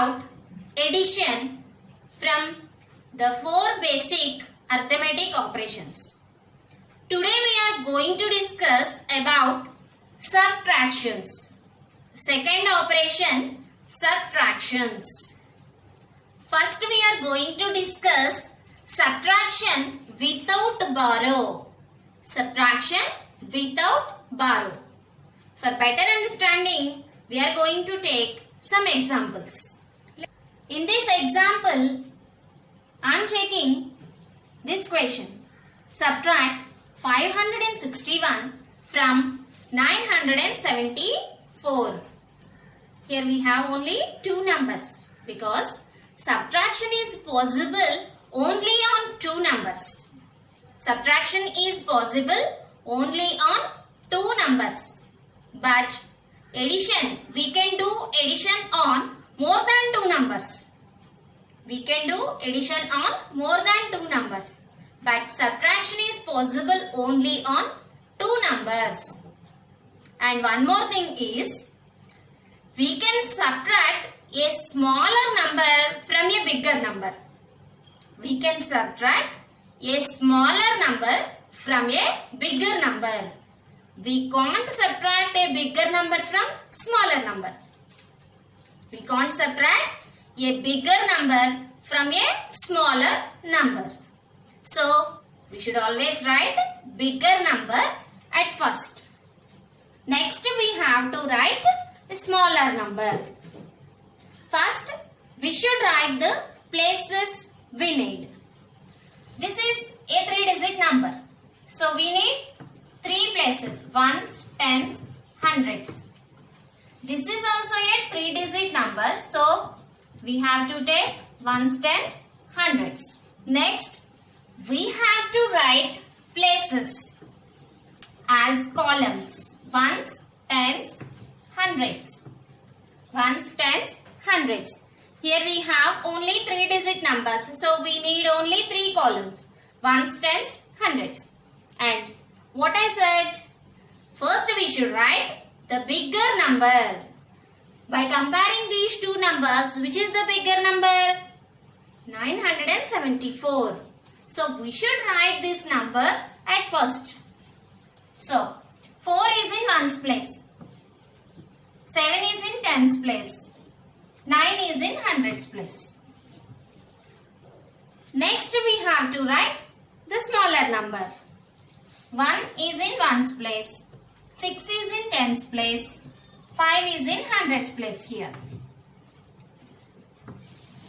about addition from the 4 basic arithmetic operations. Today we are going to discuss about subtractions. Second operation, subtractions. First we are going to discuss subtraction without borrow. Subtraction without borrow. For better understanding, we are going to take some examples. In this example, I am taking this question. Subtract 561 from 974. Here we have only 2 numbers because subtraction is possible only on 2 numbers. Subtraction is possible only on 2 numbers. But addition, we can do addition on more than 2 numbers. We can do addition on more than 2 numbers. But subtraction is possible only on 2 numbers. And one more thing is, we can subtract a smaller number from a bigger number. We can subtract a smaller number from a bigger number. We can't subtract a bigger number from smaller number. We can't subtract a bigger number from a smaller number. So, we should always write bigger number at first. Next, we have to write a smaller number. First, we should write the places we need. This is a 3-digit number. So, we need 3 places, ones, tens, hundreds. This is also a 3-digit number. So, we have to take ones, tens, hundreds. Next, we have to write places as columns. Ones, tens, hundreds. Ones, tens, hundreds. Here we have only 3-digit numbers. So, we need only 3 columns. Ones, tens, hundreds. And what I said? First we should write the bigger number. By comparing these 2 numbers, which is the bigger number? 974. So we should write this number at first. So 4 is in ones place. 7 is in tens place. 9 is in hundreds place. Next we have to write the smaller number. 1 is in ones place, 6 is in tens place, 5 is in hundreds place here.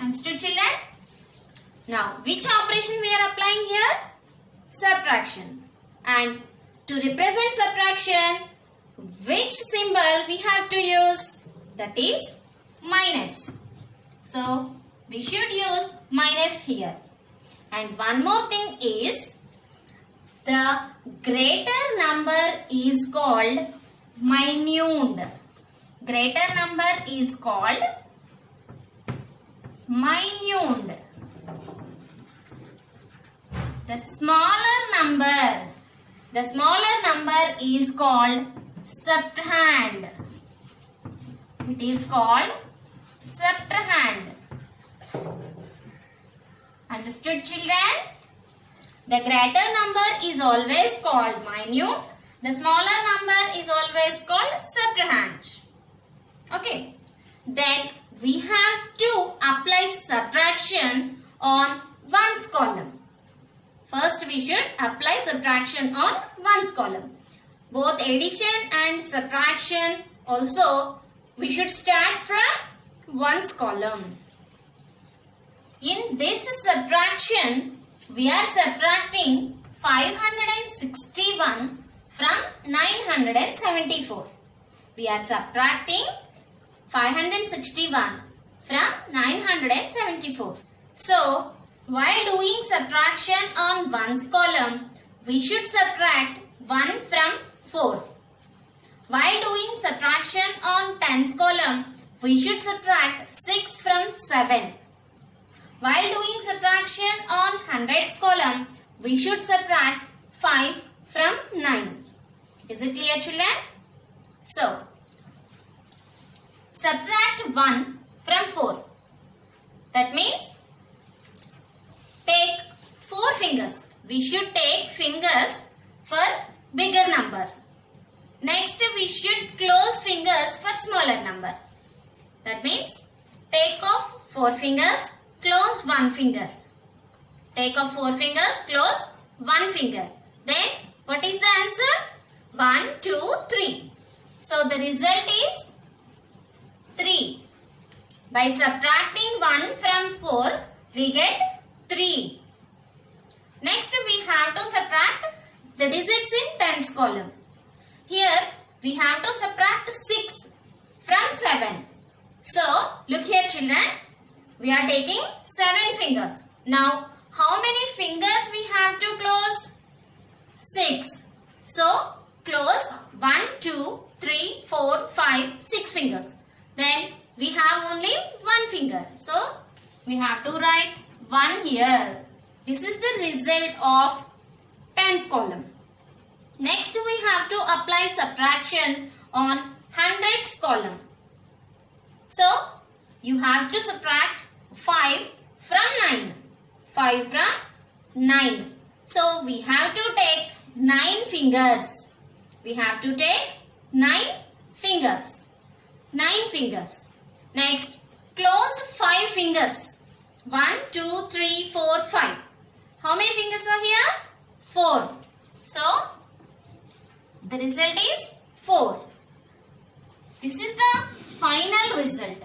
Understood, children? Now, which operation we are applying here? Subtraction. And to represent subtraction, which symbol we have to use? That is minus. So, we should use minus here. And one more thing is, the greater number is called minute. Greater number is called minute. The smaller number is called subtrahend. It is called subtrahend. Understood, children? The greater number is always called minute. The smaller number is always called subtrahend. Okay. Then we have to apply subtraction on ones column. First we should apply subtraction on ones column. Both addition and subtraction also we should start from ones column. In this subtraction, we are subtracting 561 from 974. We are subtracting 561 from 974. So, while doing subtraction on ones column, we should subtract 1 from 4. While doing subtraction on tens column, we should subtract 6 from 7. While doing subtraction on hundreds column, we should subtract 5 from 9. Is it clear, children? So, subtract 1 from 4. That means take 4 fingers. We should take fingers for bigger number. Next we should close fingers for smaller number. That means take off 4 fingers, close 1 finger. Take off 4 fingers, close 1 finger. Then what is the answer? 1, 2, 3. So the result is 3. By subtracting 1 from 4, we get 3. Next we have to subtract the digits in tens column. Here we have to subtract 6 from 7. So look here children, we are taking 7 fingers. Now how many fingers we have to close? 6. So close 1, 2, 3, 4, 5, 6 fingers. Then we have only 1 finger. So we have to write 1 here. This is the result of tens column. Next we have to apply subtraction on hundreds column. So you have to subtract 5 from 9. 5 from 9. So we have to take 9 fingers. We have to take 9 fingers. 9 fingers. Next, close 5 fingers. 1, 2, 3, 4, 5. How many fingers are here? 4. So, the result is 4. This is the final result.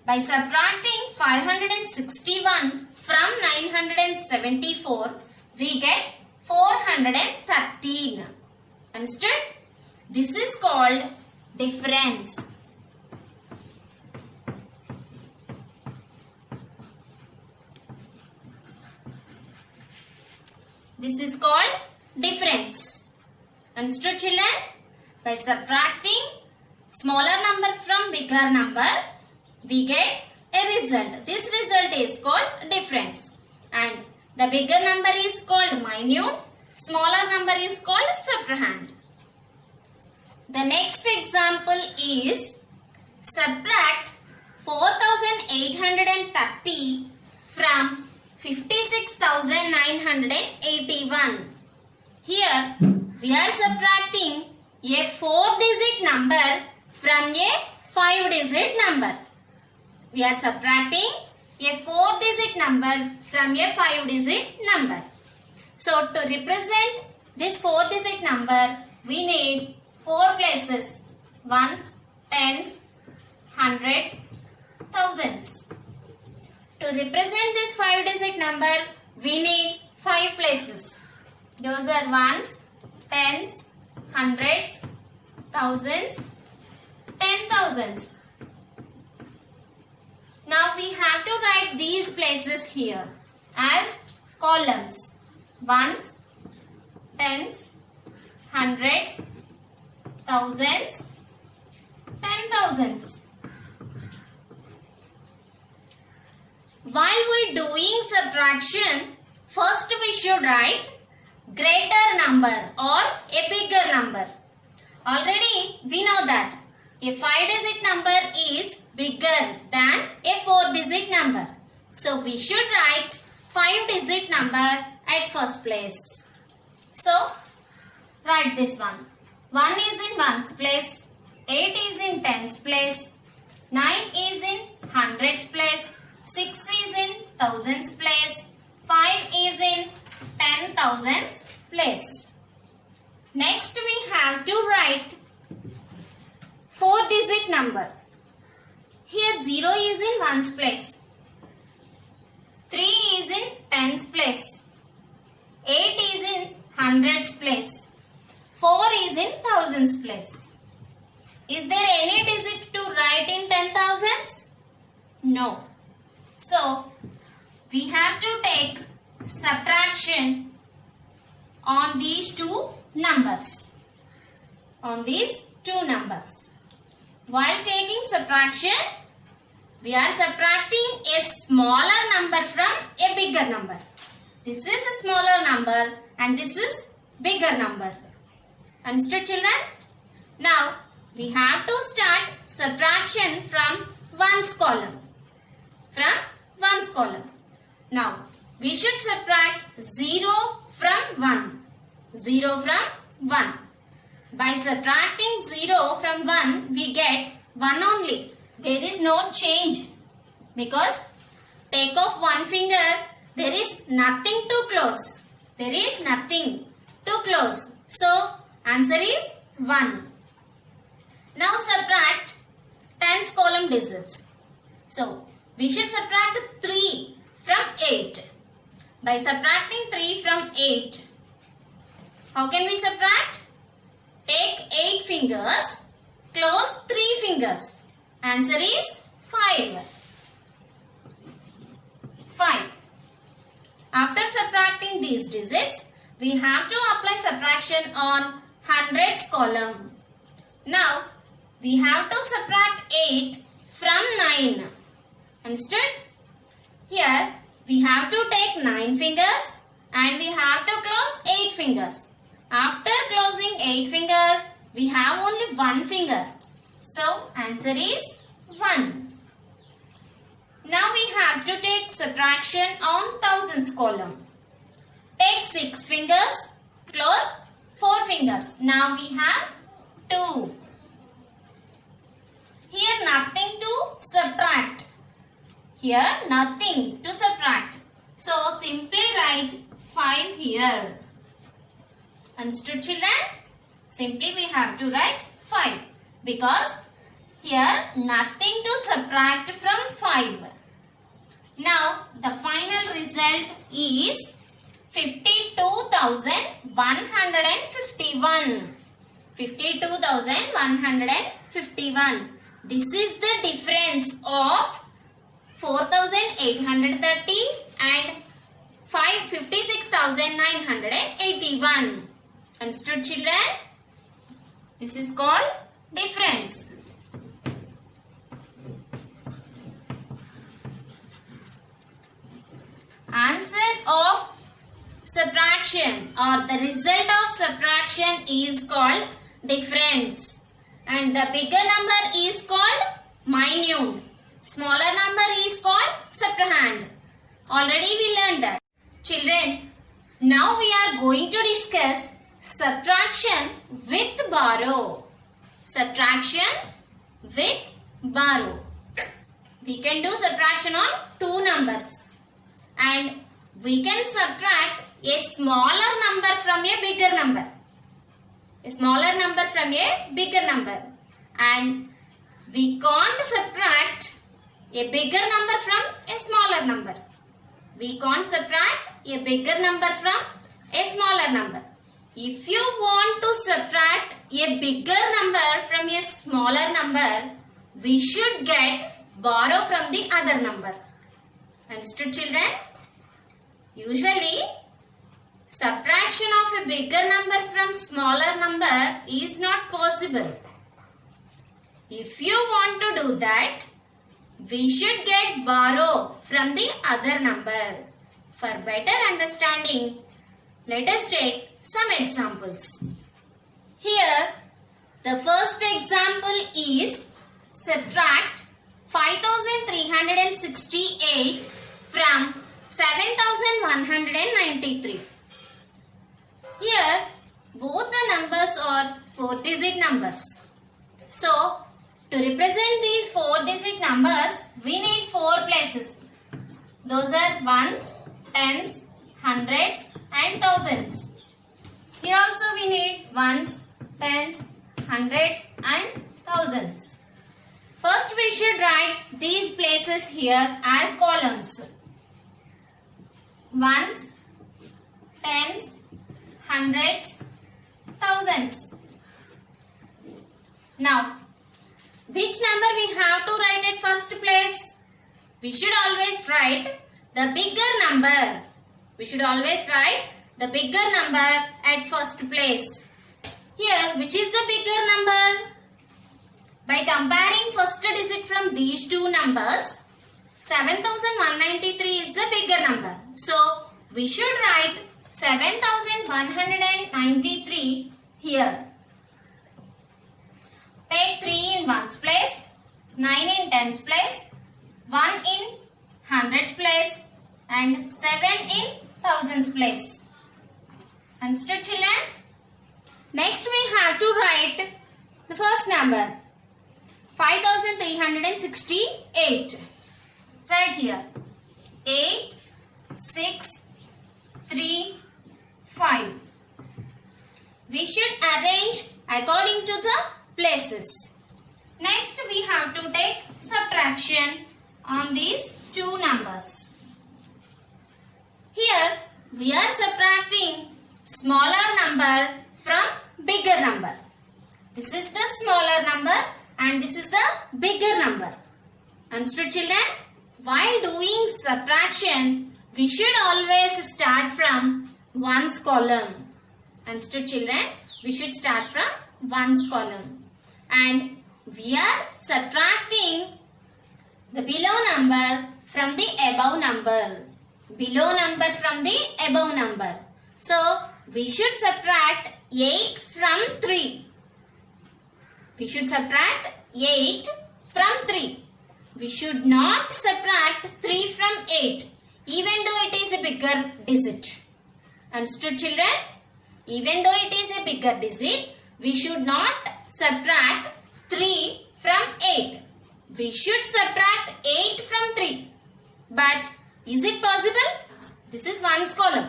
By subtracting 561 from 974, we get 413. Understood? This is called difference. This is called difference. Understood children? By subtracting smaller number from bigger number, we get a result. This result is called difference. And the bigger number is called minute. Smaller number is called subtrahend. The next example is subtract 4830 from 56,981. Here we are subtracting a 4-digit number from a 5-digit number. We are subtracting a 4-digit number from a 5-digit number. So to represent this 4-digit number, we need 4 places: ones, tens, hundreds, thousands. To represent this 5-digit number, we need 5 places. Those are ones, tens, hundreds, thousands, 10,000s. Now we have to write these places here as columns: ones, tens, hundreds, thousands, 10,000s. While we doing subtraction, first we should write greater number or a bigger number. Already we know that a 5-digit number is bigger than a 4-digit number. So we should write 5-digit number at first place. So write this one. 1 is in ones place, 8 is in tens place, 9 is in hundreds place, 6 is in thousands place, 5 is in 10,000s place. Next we have to write 4-digit number. Here 0 is in ones place, 3 is in tens place, 8 is in hundreds place, 4 is in thousands place. Is there any digit to write in 10,000s? No. So, we have to take subtraction on these two numbers. On these two numbers. While taking subtraction, we are subtracting a smaller number from a bigger number. This is a smaller number and this is bigger number. Understood children? Now we have to start subtraction from ones column. from 1's column. Now, we should subtract 0 from 1. 0 from 1. By subtracting 0 from 1, we get 1 only. There is no change. Because take off one finger, there is nothing to close. There is nothing to close. So, answer is 1. Now subtract 10's column digits. So, we should subtract 3 from 8. By subtracting 3 from 8, how can we subtract? Take 8 fingers, close 3 fingers. Answer is 5. 5. After subtracting these digits, we have to apply subtraction on hundreds column. Now, we have to subtract 8 from 9. Understood? Here, we have to take 9 fingers and we have to close 8 fingers. After closing 8 fingers, we have only 1 finger. So, answer is 1. Now we have to take subtraction on thousands column. Take 6 fingers, close 4 fingers. Now we have 2. Here nothing to subtract. Here nothing to subtract. So simply write 5 here. Understood, children? Simply we have to write 5 because here nothing to subtract from 5. Now the final result is 52,151. 52,151. This is the difference of 4,830 and 56,981. Understood, children? This is called difference. Answer of subtraction or the result of subtraction is called difference. And the bigger number is called minute. Smaller number is called subtrahend. Already we learned that. Children, now we are going to discuss subtraction with borrow. Subtraction with borrow. We can do subtraction on 2 numbers. And we can subtract a smaller number from a bigger number. A smaller number from a bigger number. And we can't subtract a bigger number from a smaller number. We can't subtract a bigger number from a smaller number. If you want to subtract a bigger number from a smaller number, we should get borrow from the other number. Understood, children? Usually, subtraction of a bigger number from smaller number is not possible. If you want to do that, we should get borrow from the other number. For better understanding, let us take some examples. Here, the first example is subtract 5,368 from 7,193. Here, both the numbers are 4-digit numbers. So, to represent these 4-digit numbers, we need 4 places. Those are ones, tens, hundreds and thousands. Here also we need ones, tens, hundreds and thousands. First we should write these places here as columns. Ones, tens, hundreds, thousands. Now, which number we have to write at first place? We should always write the bigger number. We should always write the bigger number at first place. Here, which is the bigger number? By comparing first digit from these two numbers, 7,193 is the bigger number. So, we should write 7,193 here. Take 3 in 1's place, 9 in 10's place, 1 in hundreds place and 7 in thousands place. Understood, children? Next we have to write the first number 5368. Right here 8, 6, 3, 5. We should arrange according to the places. Next we have to take subtraction on these two numbers. Here we are subtracting smaller number from bigger number. This is the smaller number and this is the bigger number. Understood, children? While doing subtraction, we should always start from ones column. Understood, children? We should start from ones column. And we are subtracting the below number from the above number. Below number from the above number. So, we should subtract 8 from 3. We should subtract 8 from 3. We should not subtract 3 from 8, even though it is a bigger digit. Understood, children? Even though it is a bigger digit, we should not subtract 3 from 8. We should subtract 8 from 3. But is it possible? This is ones column.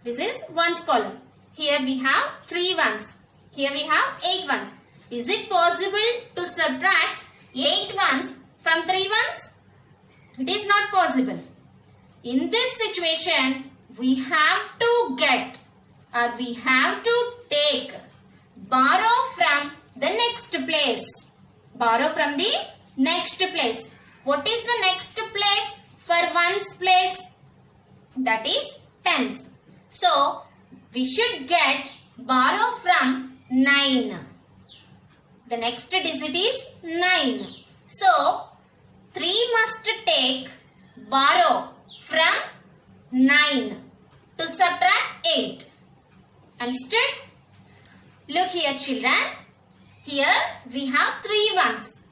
This is ones column. Here we have 3 ones. Here we have 8 ones. Is it possible to subtract 8 ones from 3 ones? It is not possible. In this situation, we have to get or we have to take borrow from the next place. Borrow from the next place. What is the next place for ones place? That is tens. So, we should get borrow from 9. The next digit is 9. So, 3 must take borrow from 9 to subtract 8. Understood? Look here, children. Here we have 3 ones.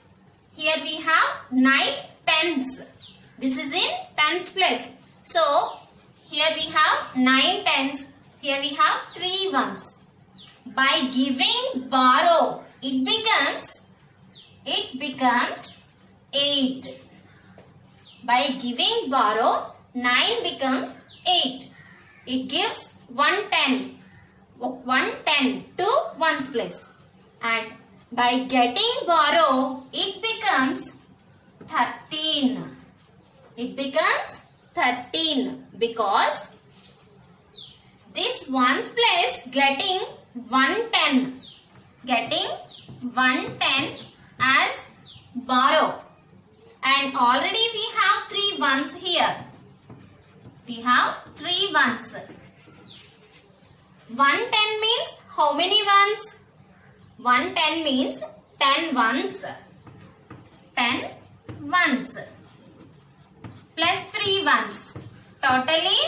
Here we have 9 tens. This is in tens place. So, here we have 9 tens. Here we have 3 ones. By giving borrow, it becomes 8. By giving borrow, 9 becomes 8. It gives 110 to ones place. And by getting borrow, it becomes 13. It becomes 13 because this ones place getting 110. Getting 110 as borrow. And already we have 3 ones here. We have 3 ones. 110 means how many ones? 110 means 10 ones. 10 ones. Plus 3 ones. Totally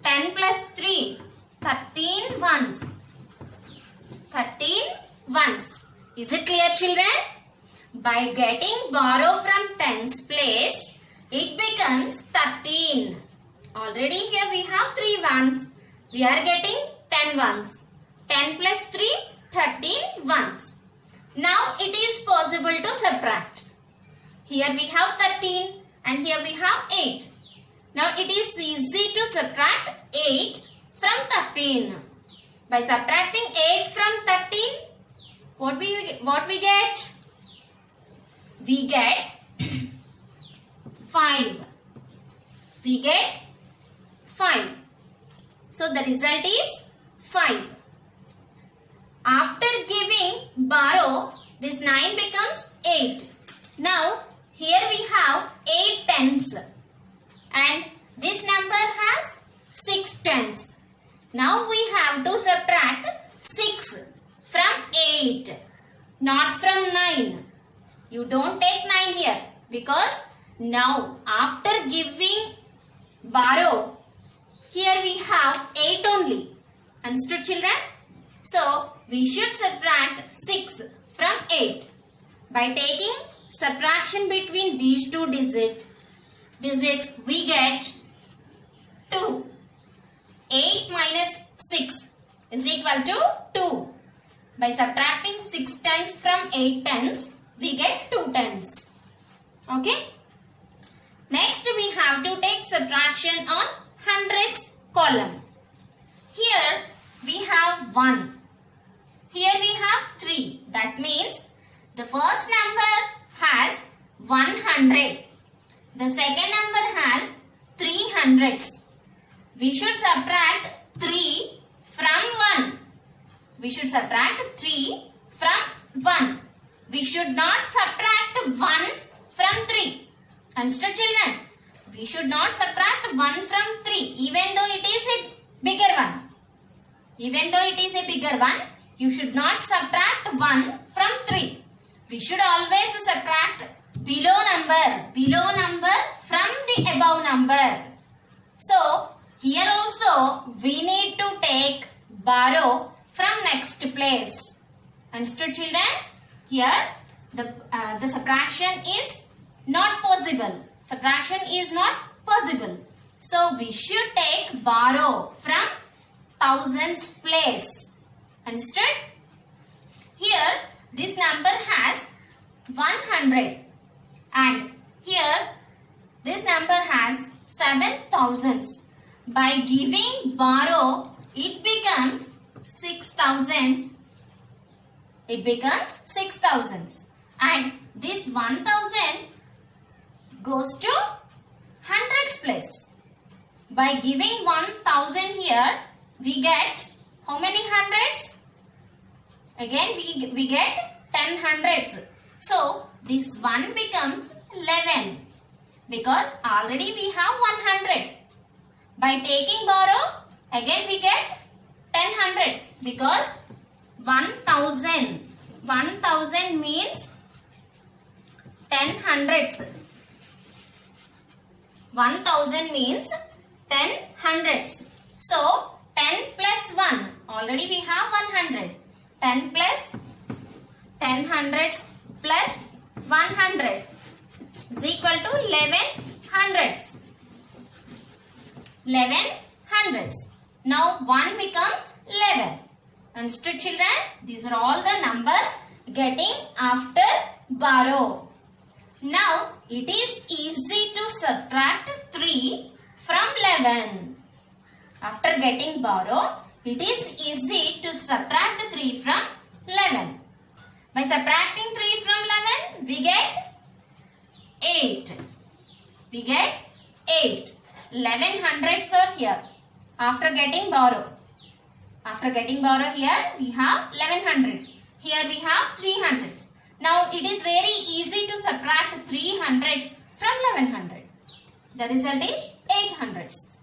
10 plus 3. 13 ones. 13 ones. Is it clear, children? By getting borrow from tens place, it becomes 13. Already here we have 3 ones. We are getting 10 ones. 10 plus 3, 13 ones. Now it is possible to subtract. Here we have 13 and here we have 8. Now it is easy to subtract 8 from 13. By subtracting 8 from 13, what we get? We get 5. We get 5. So the result is 5. After giving borrow, this 9 becomes 8. Now here we have 8 tens and this number has 6 tens. Now we have to subtract 6 from 8, not from 9. You don't take 9 here because now after giving borrow, here we have 8 only. Understood, children? So, we should subtract 6 from 8. By taking subtraction between these two digits, we get 2. 8 minus 6 is equal to 2. By subtracting 6 tens from 8 tens, we get 2 tens. Okay. Next, we have to take subtraction on hundreds column. Here, we have 1. Here we have 3. That means the first number has 100. The second number has 300s. We should subtract 3 from 1. We should subtract 3 from 1. We should not subtract 1 from 3. Understood, children? We should not subtract 1 from 3 even though it is a bigger one. Even though it is a bigger one, you should not subtract 1 from 3. We should always subtract below number from the above number. So, here also we need to take borrow from next place. Understood, children? Here the subtraction is not possible. Subtraction is not possible. So, we should take borrow from thousands place. Understood? Here this number has 100 and here this number has 7,000s. By giving borrow, it becomes 6,000s. It becomes 6,000s. And this 1,000 goes to hundreds place. By giving 1,000 here, we get how many hundreds? Again, we get 10 hundreds. So, this 1 becomes 11 because already we have 100. By taking borrow, again we get 10 hundreds because 1,000. 1,000 means 10 hundreds. 1,000 means 10 hundreds. So, 10 plus 1. Already we have 100. 10 plus 10 hundreds plus 100 is equal to 11 hundreds. 11 hundreds. Now 1 becomes 11. Understood, children? These are all the numbers getting after borrow. Now it is easy to subtract 3 from 11. After getting borrow, it is easy to subtract 3 from 11. By subtracting 3 from 11, we get 8. We get 8. 11 hundreds are here. After getting borrow. After getting borrow here, we have 11 hundreds. Here we have 3 hundreds. Now it is very easy to subtract 3 hundreds from 1100. The result is 8 hundreds.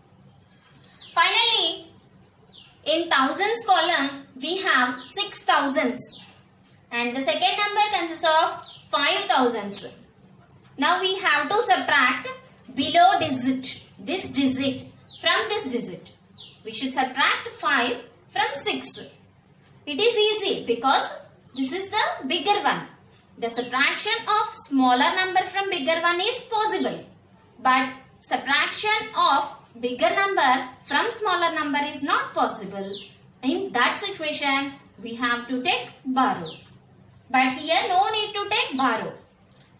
Finally, in thousands column, we have 6 thousands. And the second number consists of 5 thousands. Now we have to subtract below digit, this digit from this digit. We should subtract 5 from 6. It is easy because this is the bigger one. The subtraction of smaller number from bigger one is possible. But subtraction of bigger number from smaller number is not possible. In that situation, we have to take borrow. But here no need to take borrow.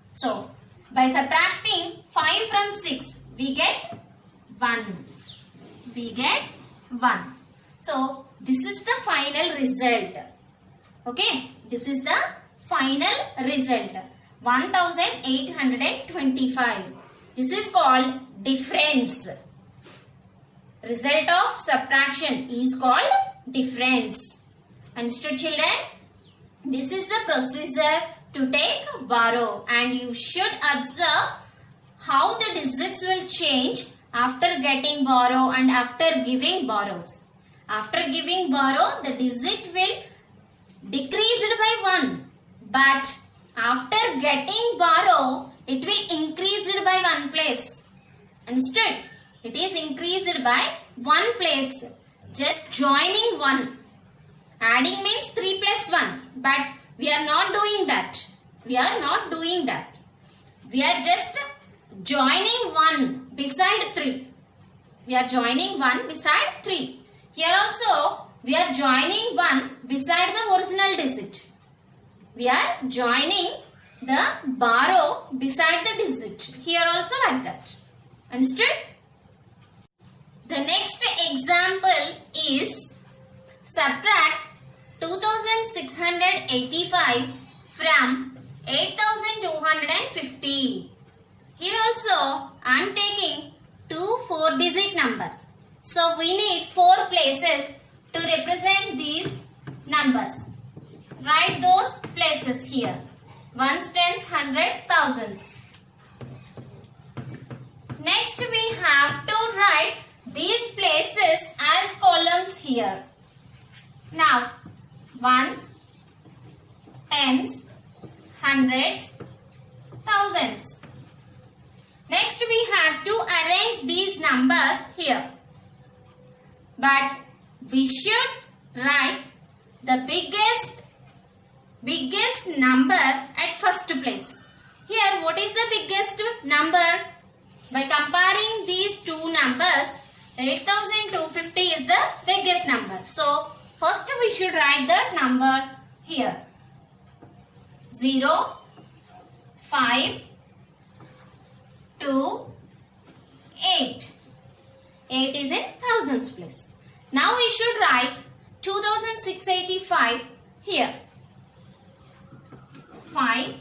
So, by subtracting 5 from 6, we get 1. We get 1. So, this is the final result. Okay, this is the final result. 1825. This is called difference. Result of subtraction is called difference. Understood, children? This is the procedure to take borrow, and you should observe how the digits will change after getting borrow and after giving borrows. After giving borrow, the digit will decrease by 1, but after getting borrow, it will increase by 1 place. Understood? It is increased by 1 place. Just joining 1. Adding means 3 plus 1. But we are not doing that. We are not doing that. We are just joining 1 beside 3. We are joining 1 beside 3. Here also, we are joining 1 beside the original digit. We are joining the borrow beside the digit. Here also like that. Understood? The next example is subtract 2685 from 8250. Here also I am taking two 4-digit numbers. So we need 4 places to represent these numbers. Write those places here. Ones, tens, hundreds, thousands. Next we have to write these places as columns here. Now, ones, tens, hundreds, thousands. Next we have to arrange these numbers here. But we should write the biggest number at first place. Here, what is the biggest number? By comparing these two numbers, 8250 is the biggest number. So, first we should write the number here. 0, 5, 2, 8. 8 is in thousands place. Now we should write 2685 here. 5,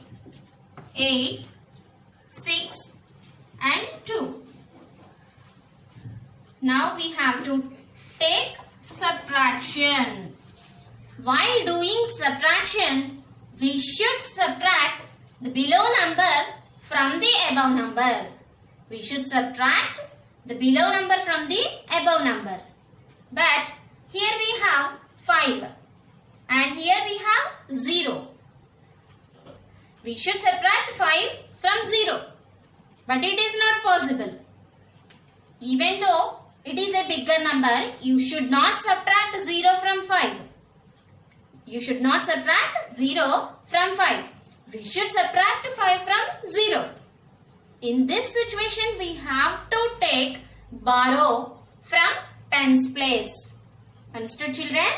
8, 6 and 2. Now we have to take subtraction. While doing subtraction, we should subtract the below number from the above number. We should subtract the below number from the above number. But here we have 5 and here we have 0. We should subtract 5 from 0. But it is not possible. Even though it is a bigger number, you should not subtract 0 from 5. You should not subtract 0 from 5. We should subtract 5 from 0. In this situation, we have to take borrow from tens place. Understood, children?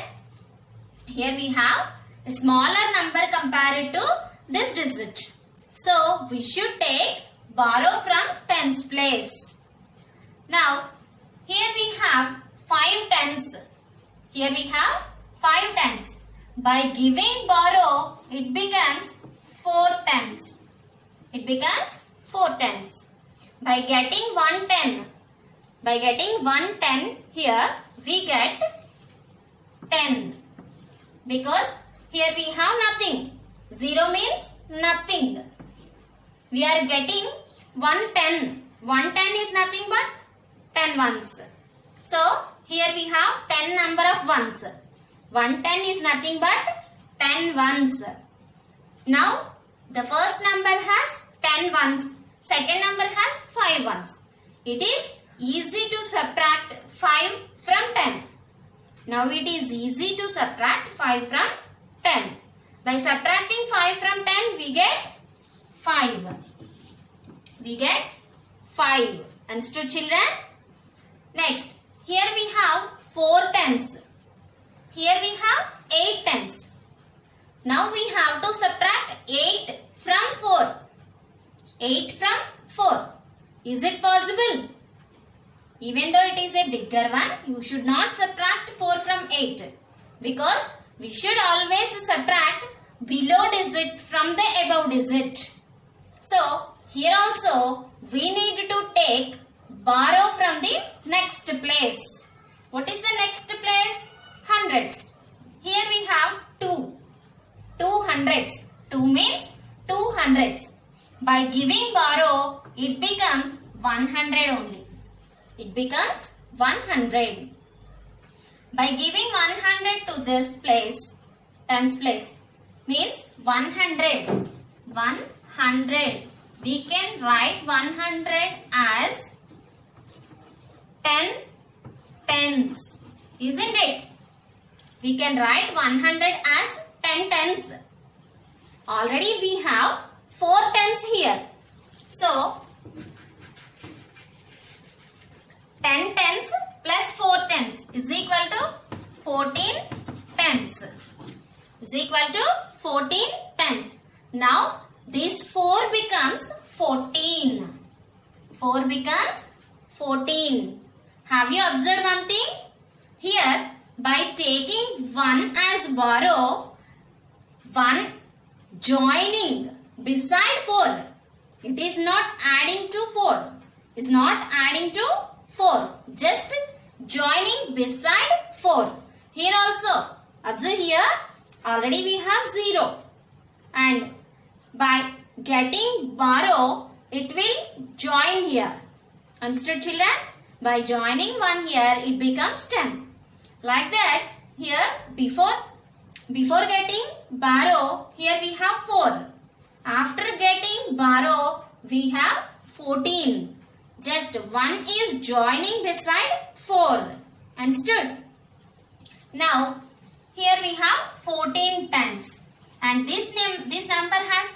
Here we have a smaller number compared to this digit. So, we should take borrow from tens place. Now, here we have 5 tens. Here we have 5 tens. By giving borrow, it becomes 4 tens. It becomes 4 tens. By getting 1 10 here, we get 10. Because here we have nothing. 0 means nothing. We are getting 110. 110 is nothing but 10 ones. So, here we have 10 number of ones. 110 is nothing but 10 ones. Now, the first number has 10 ones. Second number has 5 ones. It is easy to subtract 5 from 10. Now, it is easy to subtract 5 from 10. By subtracting 5 from 10, we get 5. We get 5. Understood, children? Next, here we have 4 tens. Here we have 8 tens. Now we have to subtract 8 from 4. 8 from 4. Is it possible? Even though it is a bigger one, you should not subtract 4 from 8. Because we should always subtract below digit from the above digit. So, here also we need to take borrow from the next place. What is the next place? Hundreds. Here we have 2. 2 hundreds. 2 means 2 hundreds. By giving borrow, it becomes 100 only. It becomes 100. By giving 100 to this place, tens place, means 100. 100. We can write 100 as 10 tens. Isn't it? We can write 100 as 10 tens. Already we have 4 tens here. So 10 tens plus 4 tens is equal to 14 tens. Is equal to 14 tens. Now this 4 becomes 14. 4 becomes 14. Have you observed one thing? Here, by taking 1 as borrow, 1 joining beside 4. It is not adding to 4. Is not adding to 4. Just joining beside 4. Here also, observe here, already we have 0. And by getting borrow, it will join here. Understood, children? By joining 1 here, it becomes 10. Like that, here before getting borrow, here we have 4. After getting borrow, we have 14. Just 1 is joining beside 4. Understood? Now, here we have 14 tens. And this number has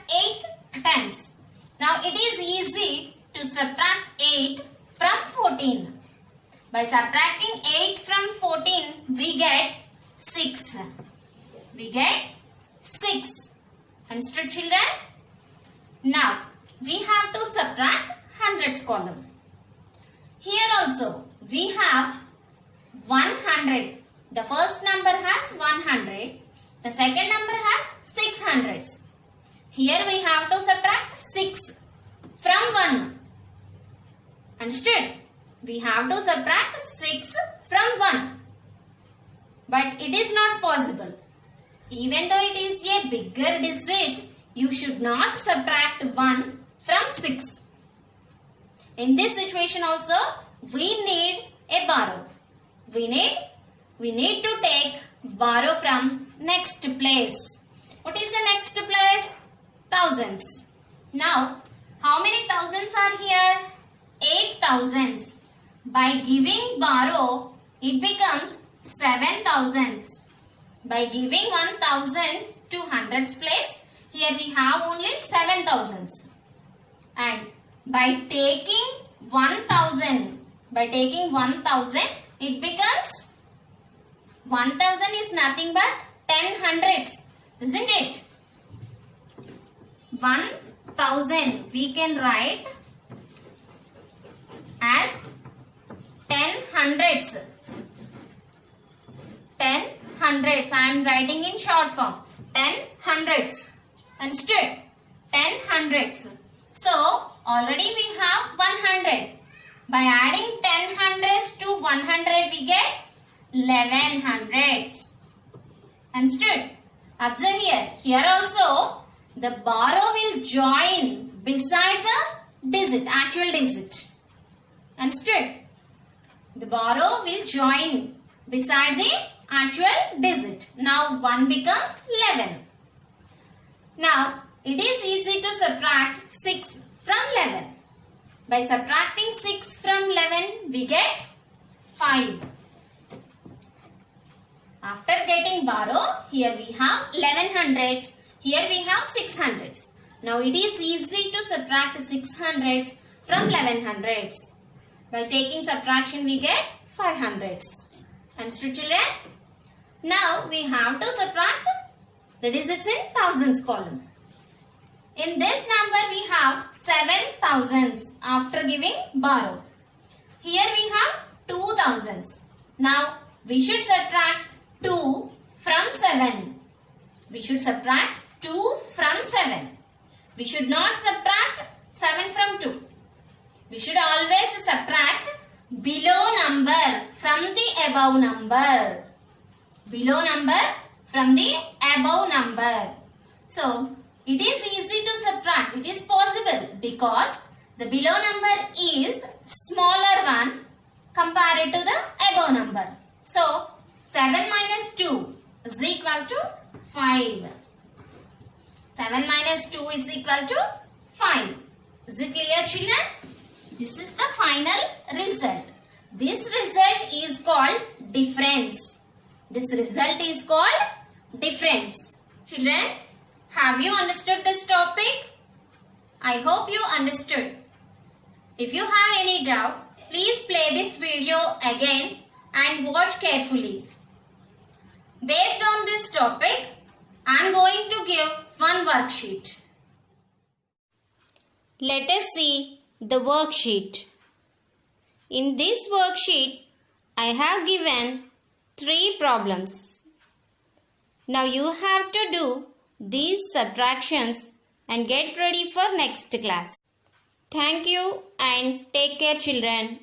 8 tens. Now, it is easy to subtract 8 from 14. By subtracting 8 from 14, we get 6. We get 6. Understood, children? Now, we have to subtract hundreds column. Here also, we have 100. The first number has 100. The second number has 600s. Here we have to subtract 6 from 1. Understood? We have to subtract 6 from 1. But it is not possible. Even though it is a bigger digit, you should not subtract 1 from 6. In this situation also, we need a borrow. We need to take borrow from next place. What is the next place? Thousands. Now, how many thousands are here? 8 thousands. By giving borrow, it becomes 7 thousands. By giving 1,000 to hundreds place, here we have only 7 thousands. And by taking 1,000, it becomes 1,000 is nothing but 10 hundreds, isn't it? 1,000 we can write as 10 hundreds. 10 hundreds. I am writing in short form. 10 hundreds. Understood? 10 hundreds. So, already we have 100. By adding 10 hundreds to 100, we get 11 hundreds. Understood? Observe here. Here also, the borrow will join beside the digit, actual digit. Understood? The borrow will join beside the actual digit. Now 1 becomes 11. Now it is easy to subtract 6 from 11. By subtracting 6 from 11, we get 5. After getting borrow, here we have 11 hundreds. Here we have 6 hundreds. Now it is easy to subtract 6 hundreds from 11 hundreds. By taking subtraction, we get 5 hundreds. Understood, children? Now we have to subtract the digits in thousands column. In this number, we have 7 thousands after giving borrow. Here we have 2 thousands. Now we should subtract 2 from 7. We should subtract 2 from 7. We should not subtract 7 from 2. We should always subtract below number from the above number. Below number from the above number. So, it is easy to subtract. It is possible because the below number is smaller one compared to the above number. So, 7 minus 2 is equal to 5. 7 minus 2 is equal to 5. Is it clear, children? This is the final result. This result is called difference. This result is called difference. Children, have you understood this topic? I hope you understood. If you have any doubt, please play this video again and watch carefully. Based on this topic, I am going to give one worksheet. Let us see the worksheet. In this worksheet, I have given 3 problems. Now you have to do these subtractions and get ready for next class. Thank you and take care, children.